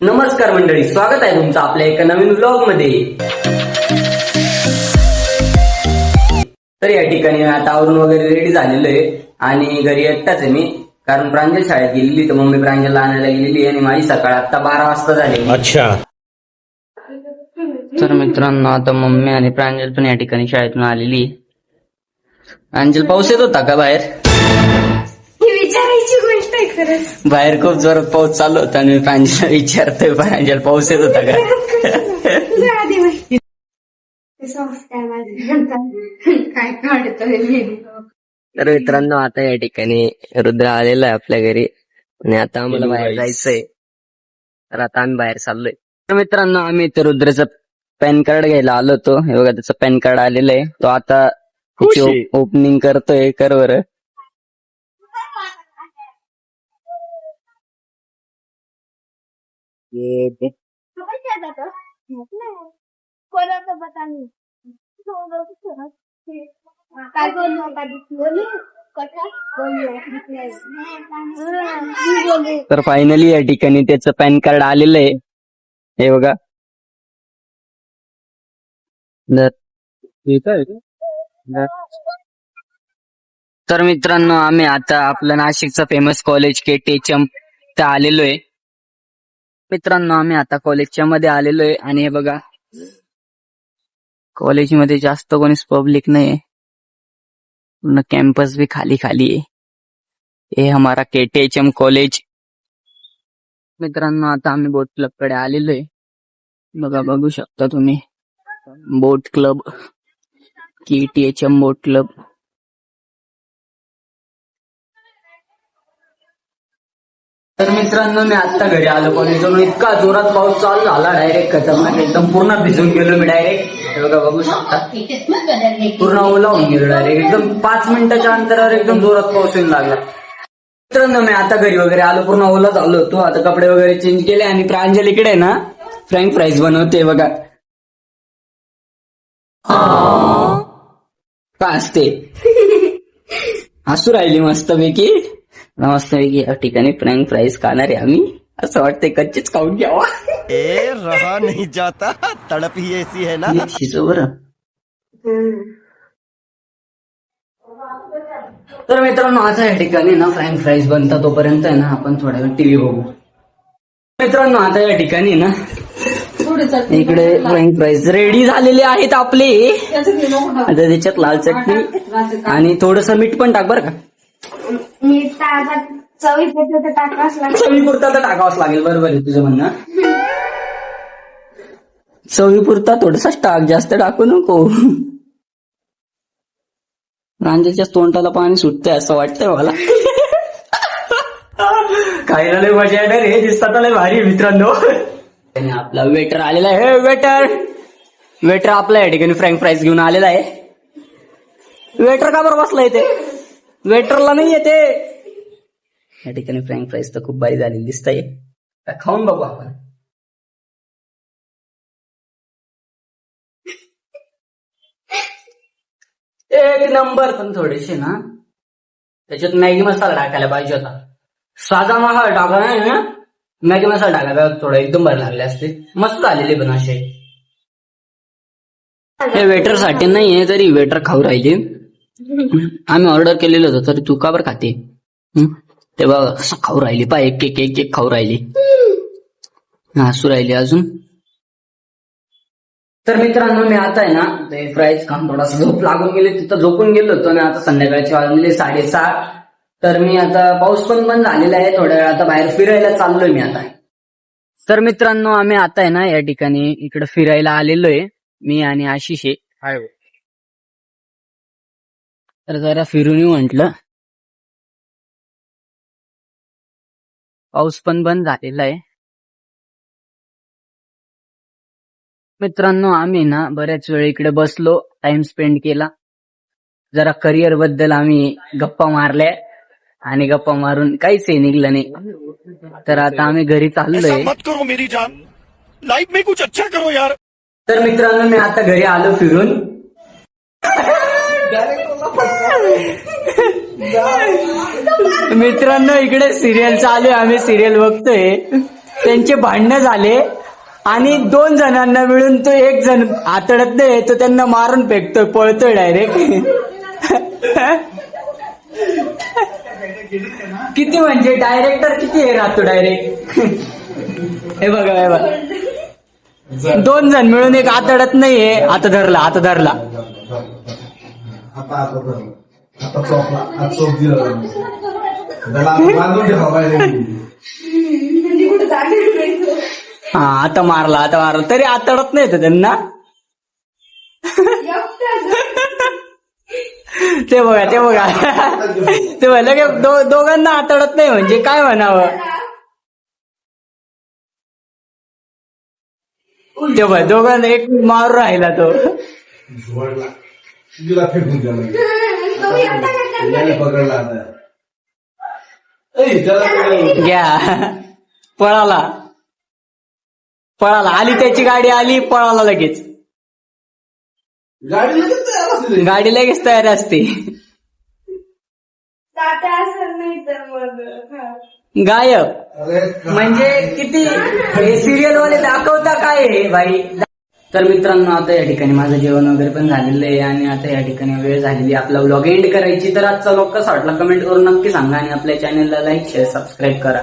नमस्कार मंडळी, स्वागत आहे तुमचं आपल्या एका नवीन व्लॉग मध्ये. तर या ठिकाणी आता आवरून वगैरे रेडी झालेलो आहे आणि घरी एकटाच आहे मी, कारण प्रांजल शाळेत गेलेली तर मम्मी प्रांजलला आणायला गेलेली आणि माझी सकाळ आता 12 वाजता झाली. अच्छा. तर मित्रांनो, आता मम्मी आणि प्रांजल पण या ठिकाणी शाळेतून आलेली. प्रांजल, पाऊस येत होता का बाहेर? विचारायची गोष्ट आहे खरंच. बाहेर खूप जोरात पाऊस चालू होता आणि प्रांजल विचारतोय, प्रांजल पाऊस येत होता का? काय काढतोय मी. तर मित्रांनो, आता या ठिकाणी रुद्र आलेला आहे आपल्या घरी आणि आता आम्हाला बाहेर जायचंय. तर आता आम्ही बाहेर चाललोय. तर मित्रांनो, आम्ही इथे रुद्रचं पॅन कार्ड घ्यायला आलो होतो. हे बघा, त्याचं पॅन कार्ड आलेलं आहे. तो आता ओपनिंग करतोय. कर बरं. काय तर फायनली या ठिकाणी त्याचं पॅन कार्ड आलेलं आहे. हे बघा. तर मित्रांनो, आम्ही आता आपलं नाशिकचं फेमस कॉलेज KTHM इथं आलेलो आहे. मित्रांनो, आम्ही आता कॉलेजच्या मध्ये आलेलो आहे आणि हे बघा, कॉलेजमध्ये जास्त कोणीच पब्लिक नाही, पूर्ण कॅम्पस भी खाली खाली आहे. हे हमारा KTHM कॉलेज. मित्रांनो, आता आम्ही बोट क्लब कडे आलेलो आहे. बघा, बघू शकता तुम्ही, बोट क्लब, KTHM बोट क्लब. तर मित्रांनो, मी आता घरी आलो कॉलेजवरून. इतका जोरात पाऊस चालू झाला, डायरेक्ट खतरनाक, एकदम पूर्ण भिजून गेलो मी डायरेक्ट. हे बघा, बघू शकता, पूर्ण ओला होऊन गेलो डायरेक्ट. एकदम 5 मिनिटाच्या अंतरावर एकदम जोरात पाऊस येऊन लागला. मित्रांनो, मी आता घरी वगैरे आलो, पूर्ण ओला झालो होतो. आता कपडे वगैरे चेंज केले आणि प्रांजल इकडे आहे ना, फ्रँक फ्राईज बनवते. बघा काय असते, हसू राहिली मस्तपैकी. मस्तपैकी या ठिकाणी फ्रँक फ्राईज खाणार आहे आम्ही. असं वाटतंय कच्चीच खाऊन घ्यावा. रहा नहीं जाता, तड़प ही ऐसी है ना. शिजो बरं. तर मित्रांनो, आता या ठिकाणी ना फ्रँक फ्राईज बनता तोपर्यंत आहे ना आपण थोडा वेळ टीव्ही बघू. मित्रांनो, आता या ठिकाणी ना इकडे फ्रँक फ्राईज रेडी झालेले आहेत आपले. आता त्याच्यात लाल चटणी आणि थोडस मीठ पण टाक बरं का. मीठ चवीपुरतं टाकावंच लागेल. चवीपुरता तर टाकावंच लागेल. बरोबर आहे तुझं म्हणणं. चवीपुरता थोडसाच टाक, जास्त टाकू नको. रांजेच्या तोंडाला पाणी सुटतंय असं वाटतंय मला. खायला लय मजा येणार रे, दिसतात लय भारी. मित्रांनो, आपला वेटर आलेला आहे. हे वेटर आपला या ठिकाणी फ्रँक फ्राईज घेऊन आलेला आहे. वेटर का बरं बसला इथे? वेटरला नाही येते. या ठिकाणी फ्रँक फ्राईज तर खूप भारी झालेली दिसतंय. खाऊन बघू आपण. एक नंबर. पण थोडेसे ना त्याच्यात मॅगी मसाला टाकायला पाहिजे होता. साधा मसाला टाका नाही ना, मॅगी मसाला टाकायला थोडं एकदम बरं लागले असते. मस्त झालेले पण असे. हे वेटर साठी नाहीये तरी वेटर खाऊ राहिले. आम्ही ऑर्डर केलेलं होतं तरी तू का बरं खाते? ते बघ असं खाऊ राहिली पा, एक एक एक एक खाऊ राहिली, हसू राहिली अजून. तर मित्रांनो, मी आता आहे ना ते फ्राईज खाऊन थोडासा झोप लागून गेले, तिथं झोपून गेलो होतो आणि आता संध्याकाळचे वाजले 7:30. तर मी आता, पाऊस पण बंद झालेला आहे, थोड्या वेळ आता बाहेर फिरायला चाललोय मी आता. तर मित्रांनो, आम्ही आता आहे ना या ठिकाणी इकडे फिरायला आलेलो आहे, मी आणि आशिष आहे. तर जरा फिरून येऊ म्हटलं. पाऊस पण बंद झालेला आहे. मित्रांनो, आम्ही ना बऱ्याच वेळ इकडे बसलो, टाइम स्पेंड केला. जरा करिअर बद्दल आम्ही गप्पा मारल्या आणि गप्पा मारून काहीच हे निघलं नाही. तर आता आम्ही घरी चाललोय. मत करो मेरी जान, लाइफ में कुछ अच्छा करो यार. तर मित्रांनो, मी आता घरी आलो फिरून. मित्रांनो, इकडे सिरियल चालू आहे, आम्ही सिरियल बघतोय. त्यांचे भांडणं झाले आणि 2 जणांना मिळून तो एक जण आतडत नाही तो त्यांना मारून फेकतोय, पळतोय डायरेक्ट. किती म्हणजे डायरेक्टर किती हे राहतो डायरेक्ट. हे बघा हे बघा, 2 जण मिळून एक आतडत नाहीये. आता धरला आता चोपला, आता चोप दिलं त्याला बांधून ठेवा पाहिजे. म्हणजे कुठं जागेच नाही. हा आता मारला तरी आतडत नाही तर त्यांना. ते बघा ते बघा लगे दोघांना आतडत नाही म्हणजे काय म्हणावं. ते बघ दोघांना एक मारून राहिला तो. झोडला तिला फेकून दिला. तुम्ही आता काय करणार? याने पकडला आता. त्याला घ्या पळाला आली त्याची गाडी आली, पळाला लगेच. गाडी लगेच तयार असते. गाडी लगेच तयार असते. तात्या असं नाही तर मग हा. गायब अरे म्हणजे किती सिरियल वाले दाखवता काय हे भाई. तर मित्रांनो आता या ठिकाणी माझं जेवण वगैरे पण झालेलं आहे आणि आता या ठिकाणी वेळ झालेली आपला व्लॉग एंड करायची. तर आजचा व्लॉग कसा वाटला कमेंट करून नक्की सांगा आणि आपल्या चॅनलला लाईक शेअर सबस्क्राईब करा.